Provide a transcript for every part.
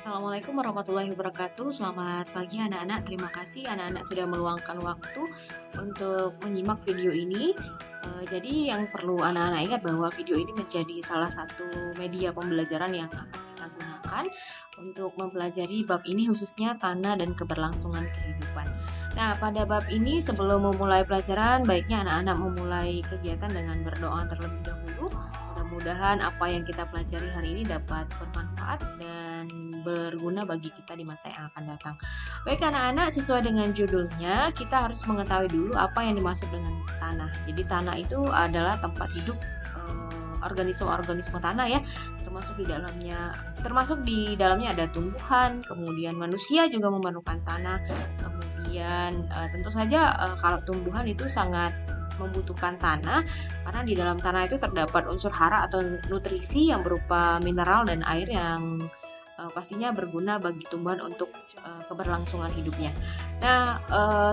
Assalamualaikum warahmatullahi wabarakatuh. Selamat pagi anak-anak. Terima kasih anak-anak sudah meluangkan waktu untuk menyimak video ini. Jadi yang perlu anak-anak ingat bahwa video ini menjadi salah satu media pembelajaran yang akan kita gunakan untuk mempelajari bab ini, khususnya tanah dan keberlangsungan kehidupan. Nah, pada bab ini sebelum memulai pelajaran, baiknya anak-anak memulai kegiatan dengan berdoa terlebih dahulu. Mudah-mudahan apa yang kita pelajari hari ini dapat bermanfaat dan berguna bagi kita di masa yang akan datang. Baik anak-anak, sesuai dengan judulnya, kita harus mengetahui dulu apa yang dimaksud dengan tanah. Jadi tanah itu adalah tempat hidup organisme-organisme tanah ya, termasuk di dalamnya ada tumbuhan, kemudian manusia juga memerlukan tanah. Kemudian tentu saja kalau tumbuhan itu sangat membutuhkan tanah karena di dalam tanah itu terdapat unsur hara atau nutrisi yang berupa mineral dan air yang pastinya berguna bagi tumbuhan untuk keberlangsungan hidupnya. Nah,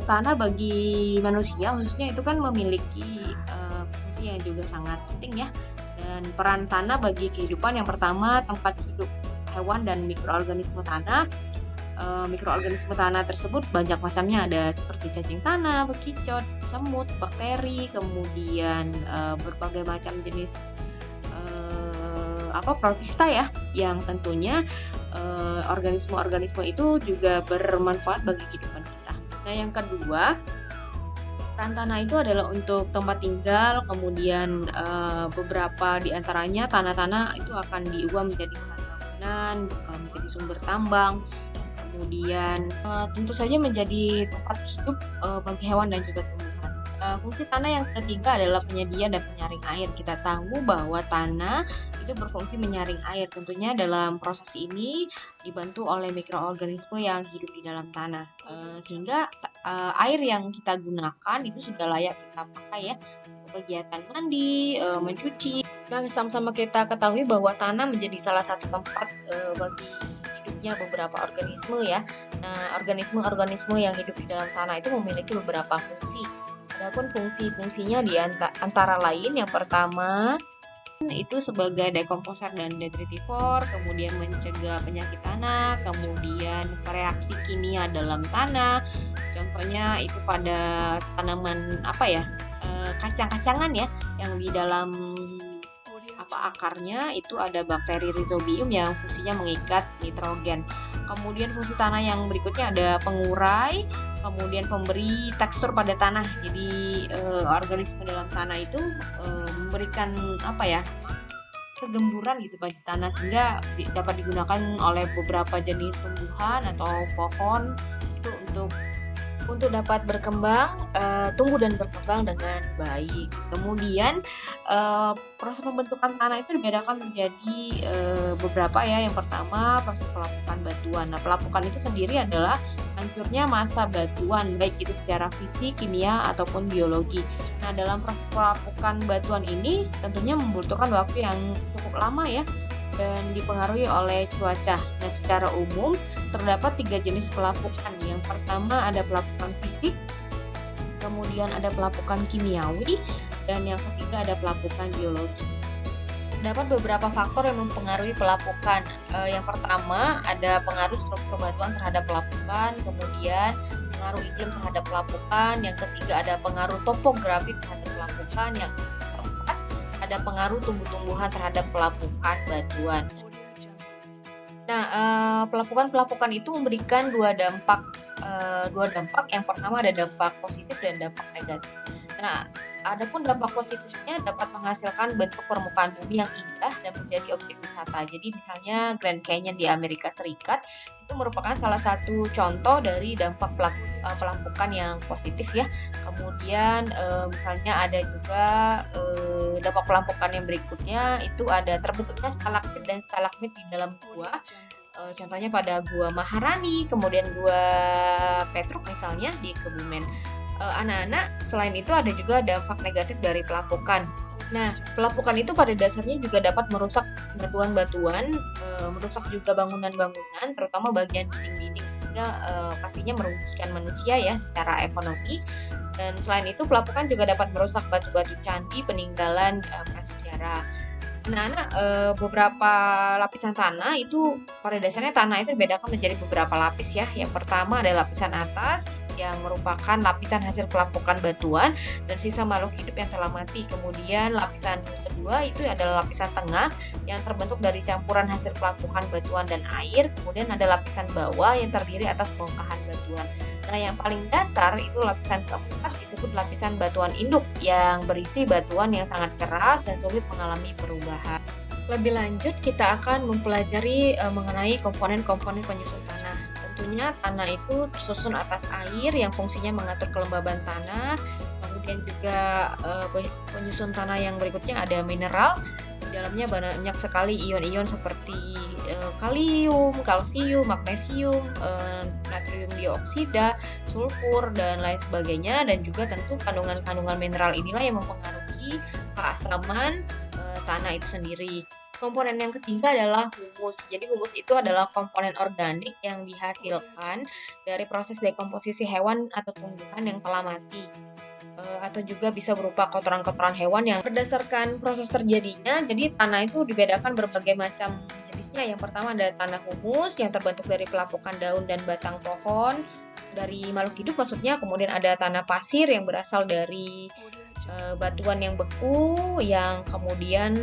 tanah bagi manusia khususnya itu kan memiliki fungsi yang juga sangat penting ya. Dan peran tanah bagi kehidupan yang pertama tempat hidup hewan dan mikroorganisme tanah. Mikroorganisme tanah tersebut banyak macamnya, ada seperti cacing tanah, bekicot, semut, bakteri, kemudian berbagai macam jenis protista ya, yang tentunya organisme-organisme itu juga bermanfaat bagi kehidupan kita. Nah, yang kedua, peran tanah itu adalah untuk tempat tinggal, kemudian beberapa di antaranya tanah-tanah itu akan diubah menjadi lahan bangunan, menjadi sumber tambang, kemudian tentu saja menjadi tempat hidup bagi hewan dan juga tumbuhan. Fungsi tanah yang ketiga adalah penyedia dan penyaring air. Kita tahu bahwa tanah itu berfungsi menyaring air. Tentunya dalam proses ini dibantu oleh mikroorganisme yang hidup di dalam tanah, sehingga air yang kita gunakan itu sudah layak kita pakai ya untuk kegiatan mandi, mencuci. Dan sama-sama kita ketahui bahwa tanah menjadi salah satu tempat bagi hidupnya beberapa organisme ya. Nah, organisme-organisme yang hidup di dalam tanah itu memiliki beberapa fungsi. Adapun fungsi-fungsinya di antara lain, yang pertama itu sebagai dekomposer dan detritivor, kemudian mencegah penyakit tanah, kemudian reaksi kimia dalam tanah. Contohnya itu pada tanaman kacang-kacangan ya, yang di dalam akarnya itu ada bakteri rhizobium yang fungsinya mengikat nitrogen. Kemudian fungsi tanah yang berikutnya ada pengurai, kemudian pemberi tekstur pada tanah. Jadi organisme dalam tanah itu memberikan kegemburan gitu pada tanah, sehingga dapat digunakan oleh beberapa jenis tumbuhan atau pohon itu untuk dapat berkembang, tumbuh dan berkembang dengan baik. Kemudian proses pembentukan tanah itu dibedakan menjadi beberapa ya. Yang pertama proses pelapukan batuan. Nah, pelapukan itu sendiri adalah hancurnya massa batuan, baik itu secara fisik, kimia ataupun biologi. Nah, dalam proses pelapukan batuan ini tentunya membutuhkan waktu yang cukup lama ya, dan dipengaruhi oleh cuaca. Nah, secara umum terdapat 3 jenis pelapukan. Yang pertama ada pelapukan fisik, kemudian ada pelapukan kimiawi, dan yang ketiga ada pelapukan biologi. Terdapat beberapa faktor yang mempengaruhi pelapukan. Yang pertama ada pengaruh struktur batuan terhadap pelapukan, kemudian pengaruh iklim terhadap pelapukan, yang ketiga ada pengaruh topografi terhadap pelapukan, yang keempat ada pengaruh tumbuh-tumbuhan terhadap pelapukan batuan. Nah, pelapukan itu memberikan dua dampak. Yang pertama ada dampak positif dan dampak negatif. Nah, adapun dampak positifnya dapat menghasilkan bentuk permukaan bumi yang indah dan menjadi objek wisata. Jadi misalnya Grand Canyon di Amerika Serikat itu merupakan salah satu contoh dari dampak pelapukan yang positif ya. Kemudian misalnya ada juga dampak pelapukan yang berikutnya, itu ada terbentuknya stalaktit dan stalagmit di dalam gua. Contohnya pada Gua Maharani, kemudian Gua Petruk misalnya di Kebumen. Anak-anak, selain itu ada juga dampak negatif dari pelapukan. Nah, pelapukan itu pada dasarnya juga dapat merusak batuan-batuan, merusak juga bangunan-bangunan, terutama bagian dinding-dinding, sehingga pastinya merugikan manusia ya secara ekonomi. Dan selain itu, pelapukan juga dapat merusak batu-batu candi peninggalan prasejarah. Anak-anak, beberapa lapisan tanah itu pada dasarnya tanah itu dibedakan menjadi beberapa lapis ya. Yang pertama ada lapisan atas yang merupakan lapisan hasil pelapukan batuan dan sisa makhluk hidup yang telah mati. Kemudian lapisan kedua itu adalah lapisan tengah yang terbentuk dari campuran hasil pelapukan batuan dan air. Kemudian ada lapisan bawah yang terdiri atas bongkahan batuan. Nah, yang paling dasar itu lapisan keempat disebut lapisan batuan induk yang berisi batuan yang sangat keras dan sulit mengalami perubahan. Lebih lanjut, kita akan mempelajari mengenai komponen-komponen penyusun tanah. Tentunya tanah itu tersusun atas air yang fungsinya mengatur kelembaban tanah. Kemudian juga penyusun tanah yang berikutnya ada mineral. Di dalamnya banyak sekali ion-ion seperti kalium, kalsium, magnesium, natrium dioksida, sulfur, dan lain sebagainya. Dan juga tentu kandungan-kandungan mineral inilah yang mempengaruhi keasaman tanah itu sendiri. Komponen yang ketiga adalah humus. Jadi humus itu adalah komponen organik yang dihasilkan dari proses dekomposisi hewan atau tumbuhan yang telah mati. Atau juga bisa berupa kotoran-kotoran hewan yang berdasarkan proses terjadinya. Jadi tanah itu dibedakan berbagai macam jenisnya. Yang pertama ada tanah humus yang terbentuk dari pelapukan daun dan batang pohon dari makhluk hidup maksudnya. Kemudian ada tanah pasir yang berasal dari batuan yang beku yang kemudian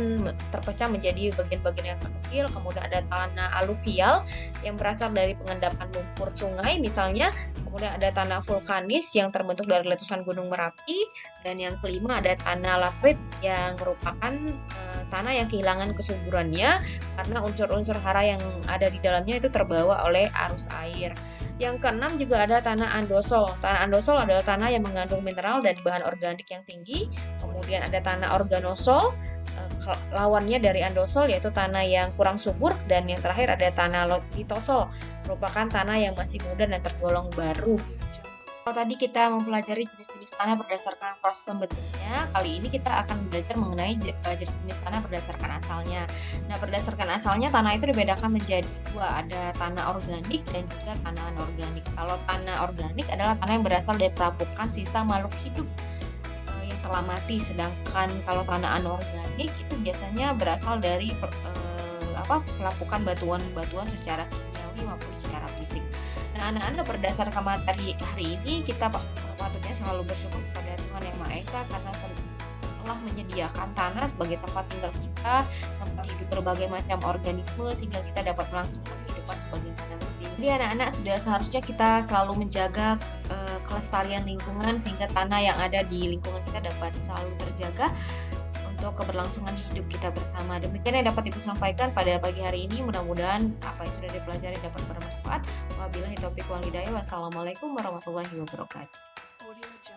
terpecah menjadi bagian-bagian yang terkecil. Kemudian ada tanah aluvial yang berasal dari pengendapan lumpur sungai misalnya. Kemudian ada tanah vulkanis yang terbentuk dari letusan Gunung Merapi. Dan yang kelima ada tanah latrit yang merupakan tanah yang kehilangan kesuburannya karena unsur-unsur hara yang ada di dalamnya itu terbawa oleh arus air. Yang keenam juga ada tanah andosol. Tanah andosol adalah tanah yang mengandung mineral dan bahan organik yang tinggi. Kemudian ada tanah organosol, lawannya dari andosol yaitu tanah yang kurang subur. Dan yang terakhir ada tanah litosol, merupakan tanah yang masih muda dan tergolong baru. Kalau tadi kita mempelajari jenis-jenis tanah berdasarkan proses pembentuknya, kali ini kita akan belajar mengenai jenis-jenis tanah berdasarkan asalnya. Nah, berdasarkan asalnya tanah itu dibedakan menjadi dua, ada tanah organik dan juga tanah anorganik. Kalau tanah organik adalah tanah yang berasal dari perapukan sisa makhluk hidup yang telah mati, sedangkan kalau tanah anorganik itu biasanya berasal dari pelapukan batuan-batuan secara kimiawi maupun secara fisik. Nah, anak-anak berdasarkan materi hari ini kita patutnya selalu bersyukur kepada Tuhan Yang Maha Esa karena telah menyediakan tanah sebagai tempat tinggal kita, tempat hidup berbagai macam organisme sehingga kita dapat melangsungkan kehidupan sebagai manusia mestinya. Jadi anak-anak sudah seharusnya kita selalu menjaga kelestarian lingkungan sehingga tanah yang ada di lingkungan kita dapat selalu terjaga untuk keberlangsungan hidup kita bersama. Demikian yang dapat Ibu sampaikan pada pagi hari ini. Mudah-mudahan apa yang sudah dipelajari dapat bermanfaat. Wabillahi taufiq wal hidayah. Wassalamualaikum warahmatullahi wabarakatuh.